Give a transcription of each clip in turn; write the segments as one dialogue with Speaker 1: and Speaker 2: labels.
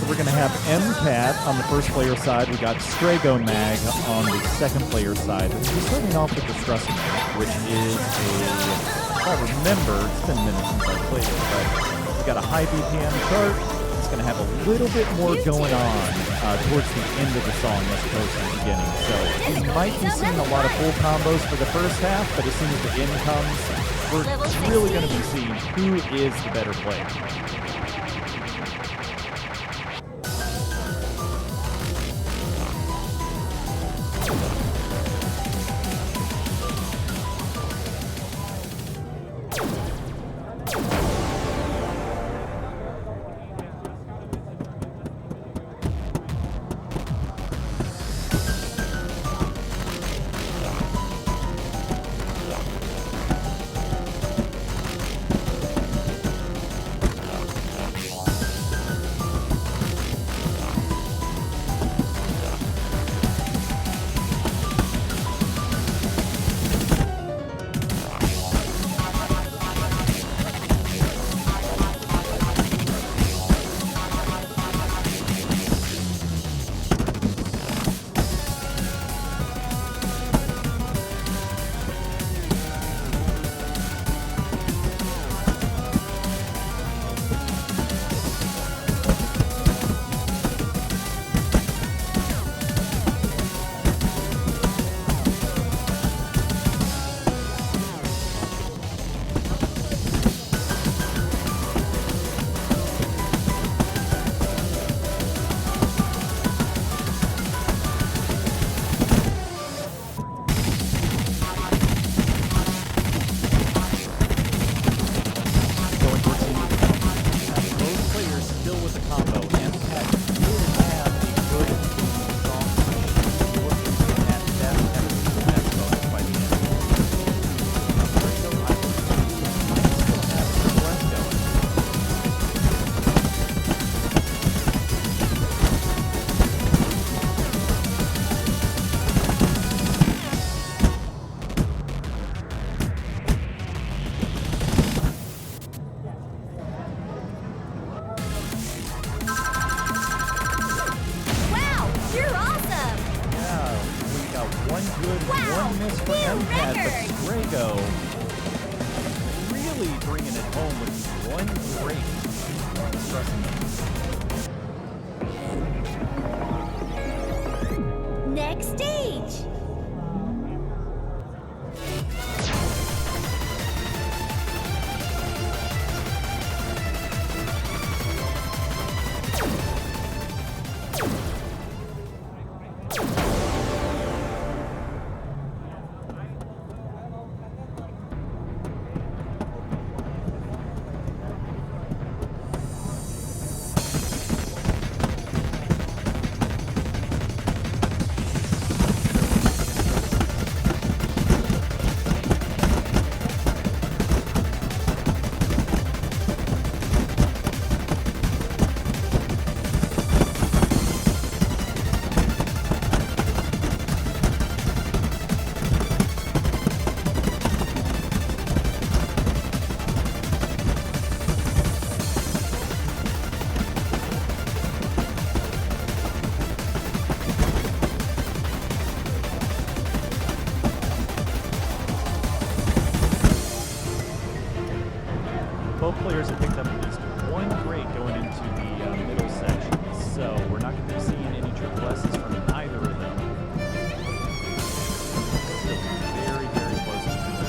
Speaker 1: So we're going to have Emcat on the first player side. We got Strago Mag on the second player side. We're starting off with DESTRUCIMATE, which is if I remember, it's been minutes since I played it, but we got a high BPM chart. It's going to have a little bit more going on towards the end of the song as opposed to the beginning. So we might be seeing a lot of full combos for the first half, but as soon as the end comes, we're really going to be seeing who is the better player. One miss for Emcat, but Strago really bringing it home with one great DESTRUCIMATE.
Speaker 2: Next stage.
Speaker 1: Both players have picked up at least one great going into the middle section, so we're not going to be seeing any triple S's from either of them. Still very, very close to the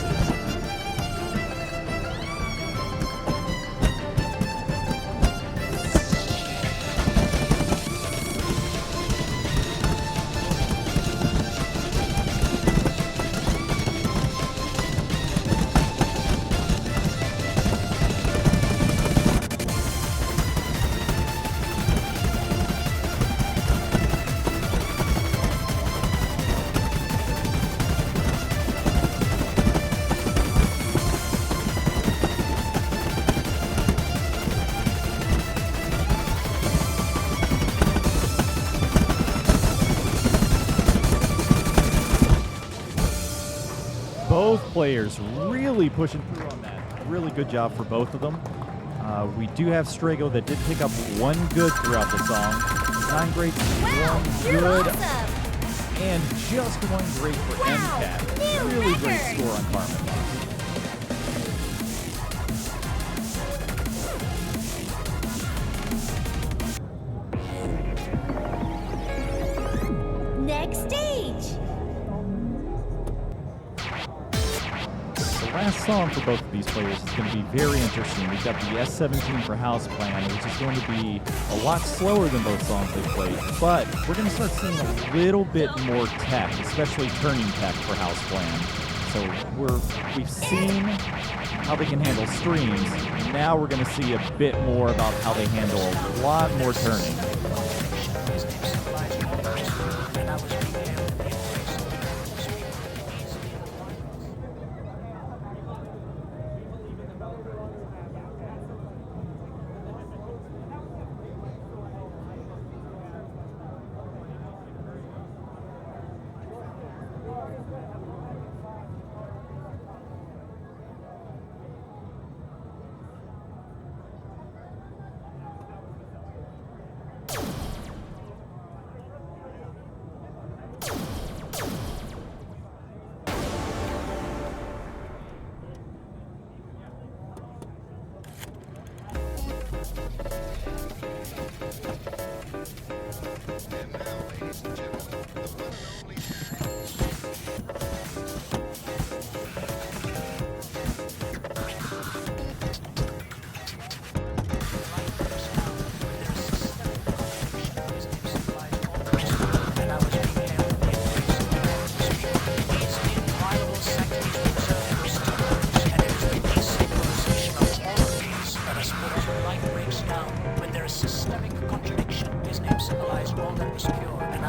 Speaker 1: Both players really pushing through on that. Really good job for both of them. We do have Strago that did pick up one good throughout the song. 9 greats, one good, and just one great for Emcat. Really great score on CARMEN.
Speaker 2: Next stage.
Speaker 1: The last song for both of these players is going to be very interesting. We've got the S17 for Houseplan, which is going to be a lot slower than both songs they played, but we're going to start seeing a little bit more tech, especially turning tech for Houseplan. So we've seen how they can handle streams. Now we're going to see a bit more about how they handle a lot more turning.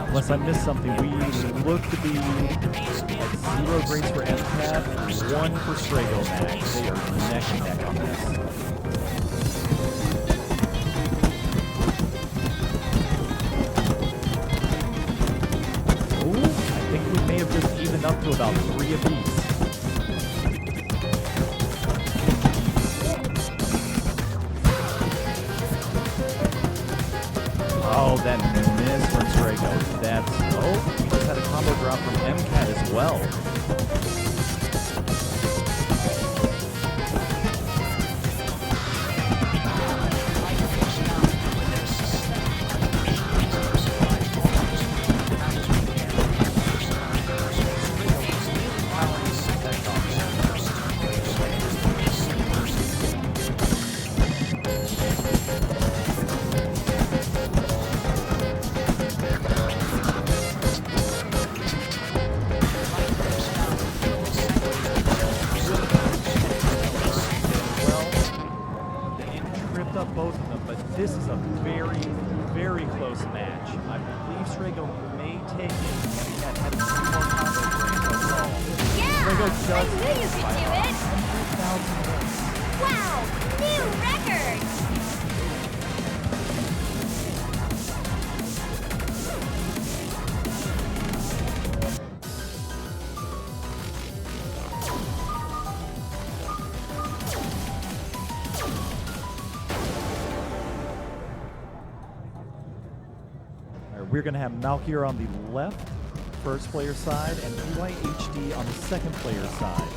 Speaker 1: Unless I missed something, we look to be at 0 greats for Emcat, 1 for Strago Mag. They are neck and neck on this. Ooh, I think we may have just evened up to about 3 apiece. Oh, that miss from Strago. That's, oh, we just had a combo drop from Emcat as well. Both of them, but this is a very, very close match. I believe Strago may take it. Emcat had a few more combo frames overall.
Speaker 2: Yeah,
Speaker 1: Strago
Speaker 2: I knew you could do it.
Speaker 1: 100,000 points.
Speaker 2: Wow, new record.
Speaker 1: We're going to have Malkier on the left, first player side, and vyhd on the second player side.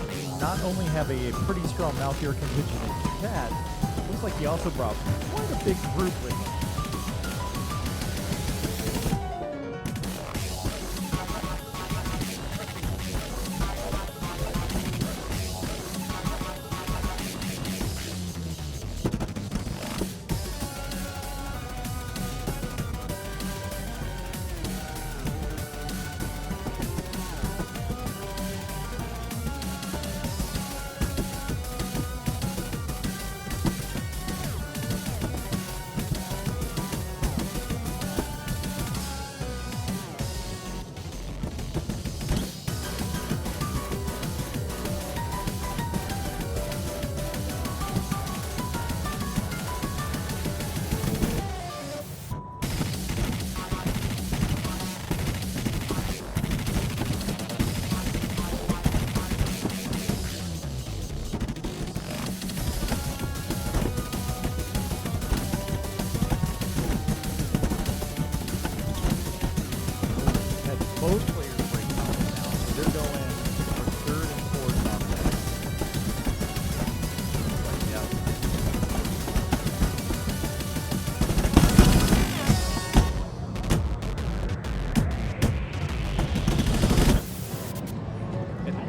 Speaker 1: We not only have a pretty strong Malkier contingent in chat, looks like he also brought quite a big group with him.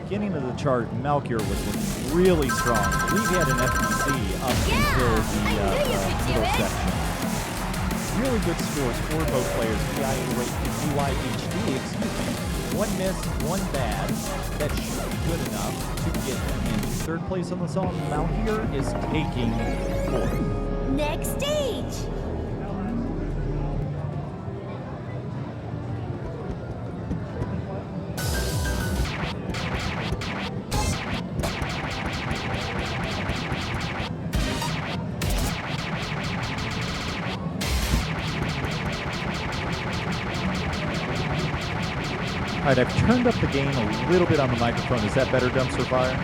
Speaker 1: beginning of the chart, Malkier was looking really strong. I believe he had an FTC up until the middle section. Really good scores for both players. VYHD, excuse me. One miss, one bad. That should be good enough to get him into third place on the song. Malkier is taking fourth.
Speaker 2: Next stage.
Speaker 1: All right, I've turned up the gain a little bit on the microphone. Is that better, Dumpster Fire?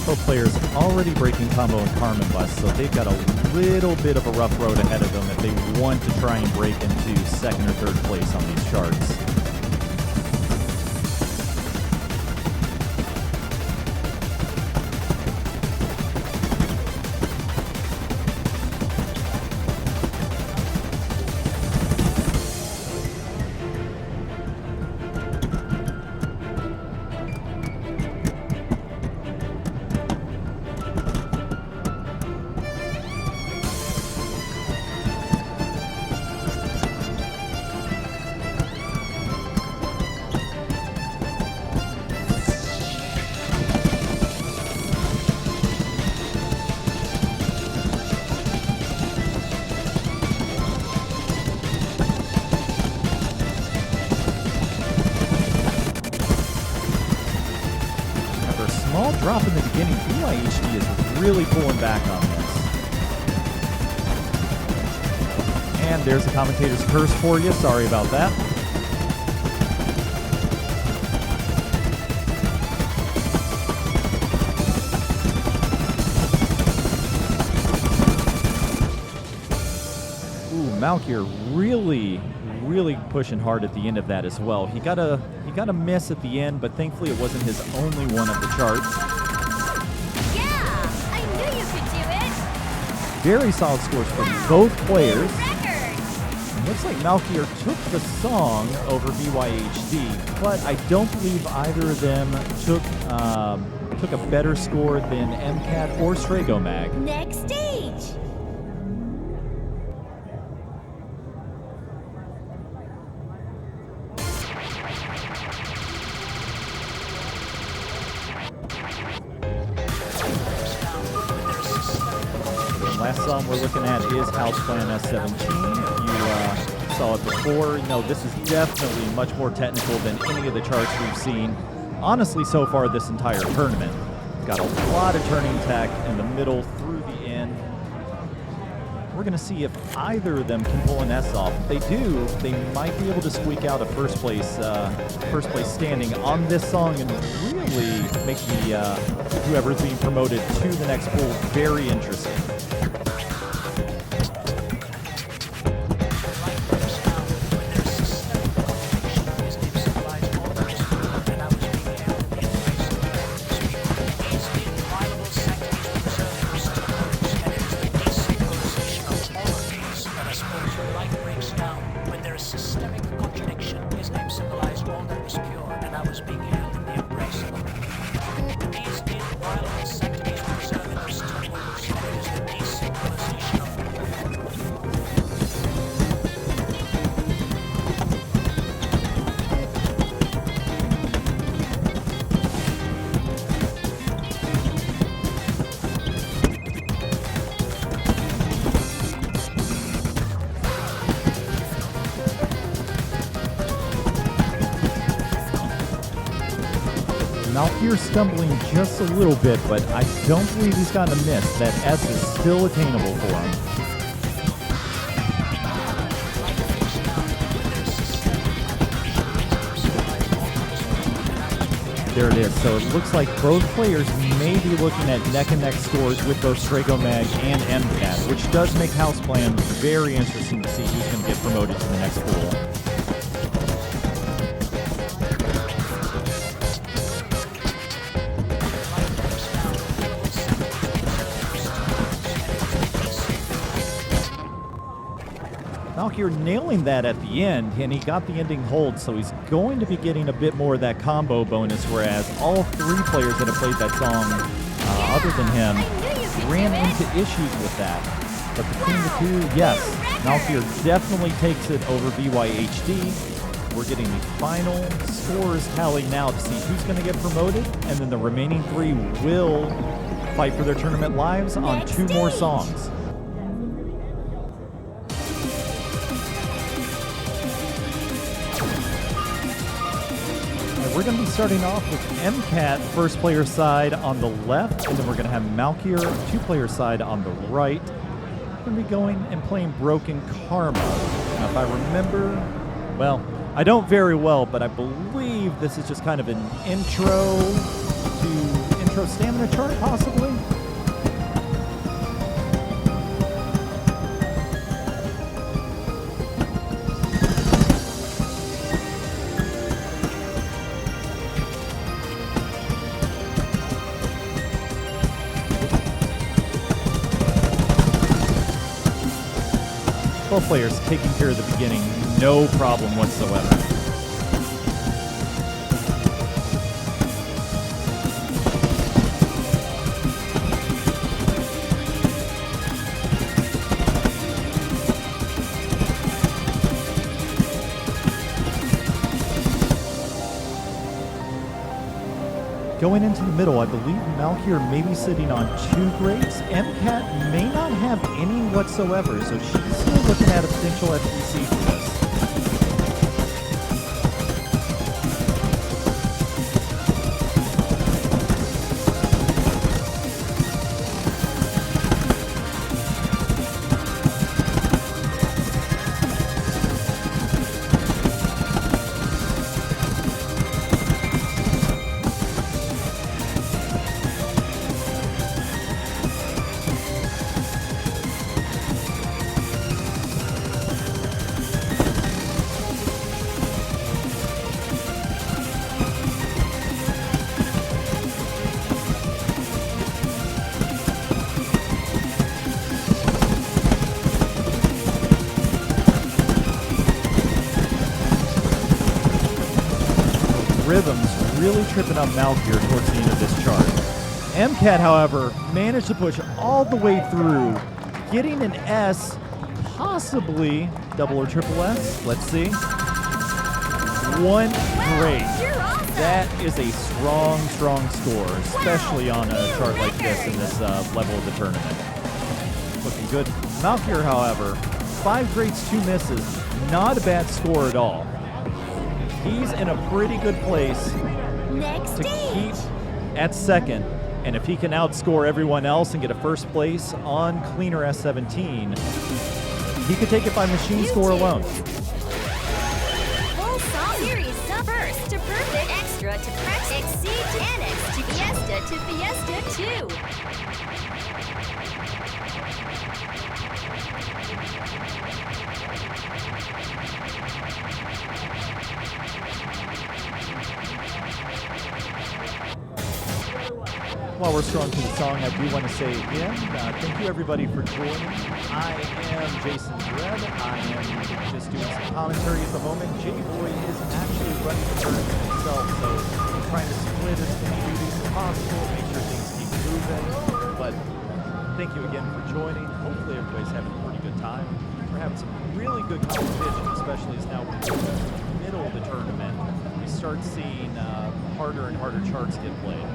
Speaker 1: Both players already breaking combo and Carmen bus, so they've got a little bit of a rough road ahead of them if they want to try and break into second or third place on these charts. Small drop in the beginning. PIU is really pulling back on this. And there's the commentator's curse for you. Sorry about that. Ooh, Malkier really pushing hard at the end of that as well. He got a miss at the end, but thankfully it wasn't his only one of the charts.
Speaker 2: Yeah, I knew you could do it.
Speaker 1: Very solid scores from both players.
Speaker 2: Record.
Speaker 1: Looks like Malkier took the song over VYHD, but I don't believe either of them took a better score than Emcat or Strago Mag.
Speaker 2: Next stage.
Speaker 1: Last song we're looking at is Houseplan S17. If you saw it before, no, this is definitely much more technical than any of the charts we've seen, honestly, so far this entire tournament. Got a lot of turning tech in the middle through the end. We're going to see if either of them can pull an S off. If they do, they might be able to squeak out a first place standing on this song and really make the whoever's being promoted to the next pool very interesting. Malkier stumbling just a little bit, but I don't believe he's gotten a miss. That S is still attainable for him. There it is. So it looks like both players may be looking at neck-and-neck scores with both Strago Mag and Emcat, which does make Houseplan very interesting to see who's going to get promoted to the next pool. Malkier nailing that at the end, and he got the ending hold, so he's going to be getting a bit more of that combo bonus, whereas all three players that have played that song, other than him, ran into issues with that. But between the two, yes, Malkier definitely takes it over vyhd. We're getting the final scores tallied now to see who's going to get promoted, and then the remaining three will fight for their tournament lives on two more songs. We're going to be starting off with Emcat, first player side on the left, and then we're going to have Malkier, two-player side on the right. We're going to be going and playing Broken Karma. Now, if I remember, well, I don't very well, but I believe this is just kind of an intro stamina chart, possibly. Both players taking care of the beginning, no problem whatsoever. Going into the middle, I believe Malkier may be sitting on 2 grades. Emcat may not have any whatsoever, so she's still looking at a potential FTC for this. Rhythms really tripping up Malkier towards the end of this chart. Emcat, however, managed to push all the way through, getting an S, possibly double or triple S. Let's see. 1 grade. That is a strong, strong score, especially on a chart like this in this level of the tournament. Looking good. Malkier, however, 5 grades, 2 misses. Not a bad score at all. He's in a pretty good place to keep at second, and if he can outscore everyone else and get a first place on cleaner S17, he could take it by machine score alone.
Speaker 2: Full song series first to perfect, extra to Prex, exceed to annex to Fiesta 2.
Speaker 1: While we're strong to the song, I do want to say again, thank you everybody for joining. I am Jason Dredd. I am just doing some commentary at the moment. J-Boy is actually running the tournament himself, so I'm trying to split as many duties as possible, make sure things keep moving. But thank you again for joining. Hopefully everybody's having a pretty good time. We're having some really good competition, especially as now we're in the middle of the tournament. We start seeing harder and harder charts get played.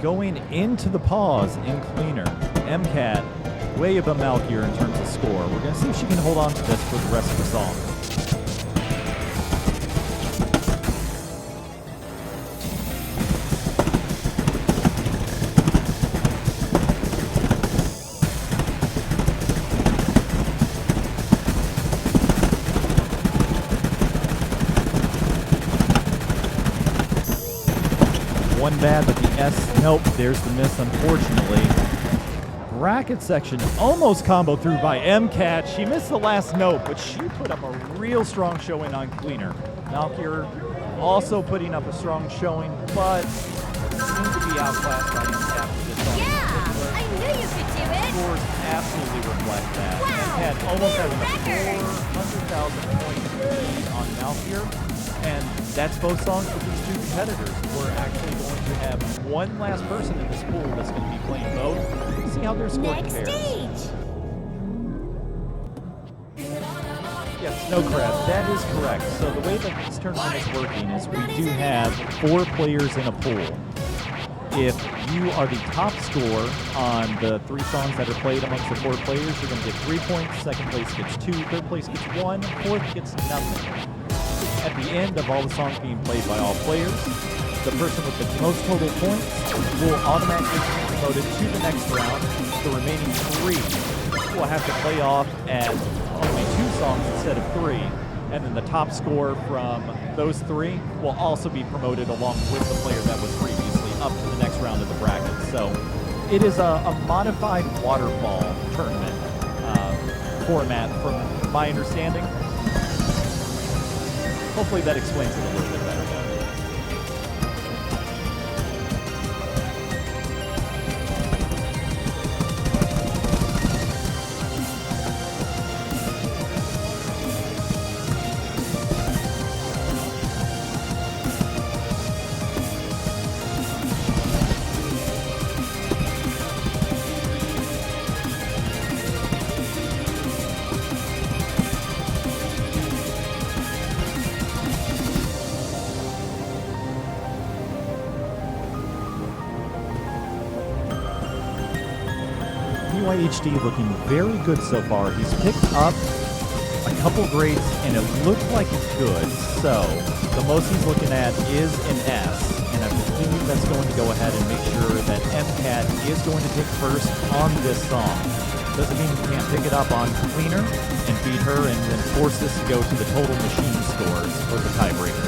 Speaker 1: Going into the pause in cleaner, Emcat way above Malkier in terms of score. We're going to see if she can hold on to this for the rest of the song. One bad, but the S, nope, there's the miss, unfortunately. Bracket section almost comboed through by Emcat. She missed the last note, but she put up a real strong showing on cleaner. Malkier also putting up a strong showing, but seemed to be outclassed by Emcat for this song.
Speaker 2: Yeah, I knew you could do it.
Speaker 1: Scores absolutely reflect that.
Speaker 2: Wow,
Speaker 1: Emcat almost
Speaker 2: new
Speaker 1: having a
Speaker 2: record.
Speaker 1: 400,000 point lead on Malkier. And that's both songs with these two competitors. We're actually going to have one last person in this pool that's going to be playing both. See how their score
Speaker 2: Next
Speaker 1: compares.
Speaker 2: stage.
Speaker 1: Yes, Snowcrab, that is correct. So the way that this tournament is working is we do have 4 players in a pool. If you are the top scorer on the 3 songs that are played amongst the 4 players, you're going to get 3 points. Second place gets 2. Third place gets 1. Fourth gets nothing. At the end of all the songs being played by all players, the person with the most total points will automatically be promoted to the next round. The remaining 3 will have to play off at only 2 songs instead of 3. And then the top score from those 3 will also be promoted along with the player that was previously up to the next round of the bracket. So it is a modified waterfall tournament format from my understanding. Hopefully that explains it a little bit better. VYHD looking very good so far. He's picked up a couple grades and it looked like it's good. So the most he's looking at is an S. And I believe that's going to go ahead and make sure that Emcat is going to take first on this song. Doesn't mean he can't pick it up on cleaner and beat her and then force this to go to the total machine scores for the tiebreaker.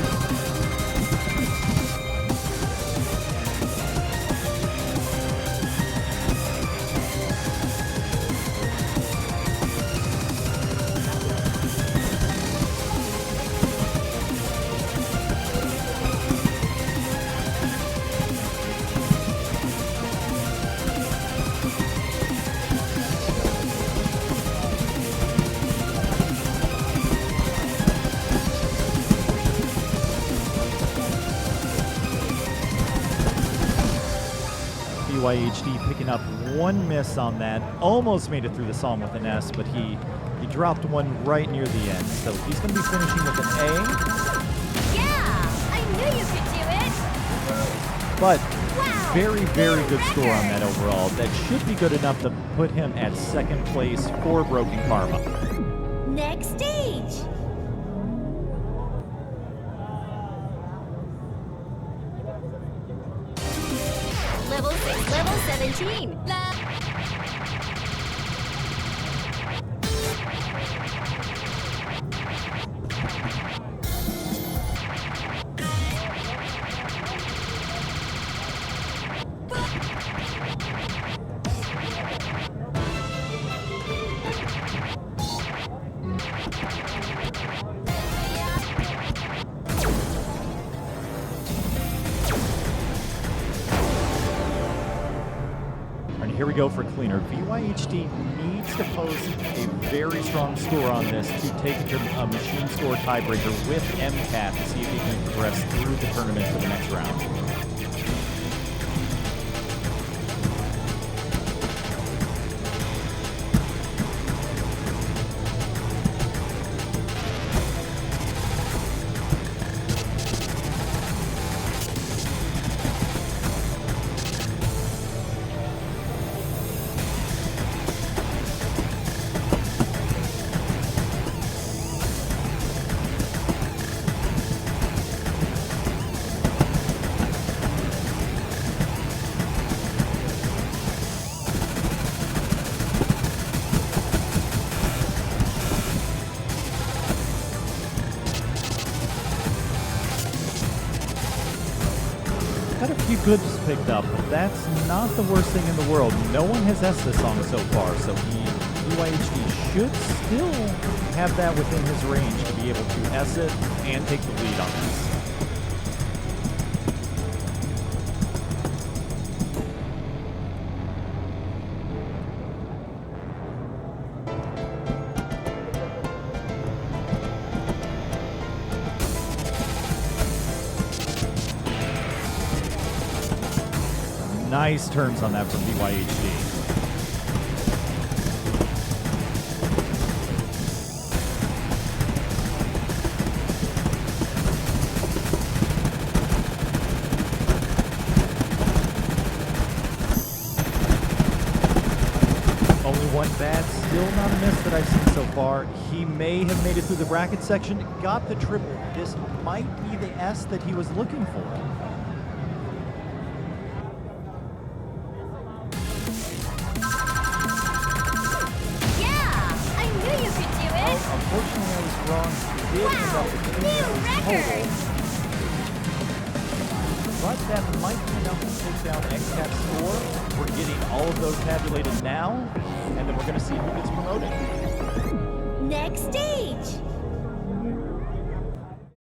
Speaker 1: VYHD picking up 1 miss on that. Almost made it through the song with an S, but he dropped one right near the end. So he's going to be finishing with an A.
Speaker 2: Yeah, I knew you could do it.
Speaker 1: But
Speaker 2: Wow,
Speaker 1: very, very good score on that overall. That should be good enough to put him at 2nd place for Broken Karma.
Speaker 2: next stage. Level 6, level 17.
Speaker 1: Here we go for cleaner. VYHD needs to post a very strong score on this to take it to a machine score tiebreaker with Emcat to see if he can progress through the tournament for the next round. goods picked up, but that's not the worst thing in the world. No one has S this song so far, so BYHD should still have that within his range to be able to S it and take the lead on this. Nice turns on that from BYHD. Only one bad, still not a miss that I've seen so far. He may have made it through the bracket section, got the triple. This might be the S that he was looking for. Unfortunately, I was wrong. He did end up with
Speaker 2: New record!
Speaker 1: But that might be enough to take down Emcat's score. We're getting all of those tabulated now, and then we're going to see who gets promoted.
Speaker 2: Next stage!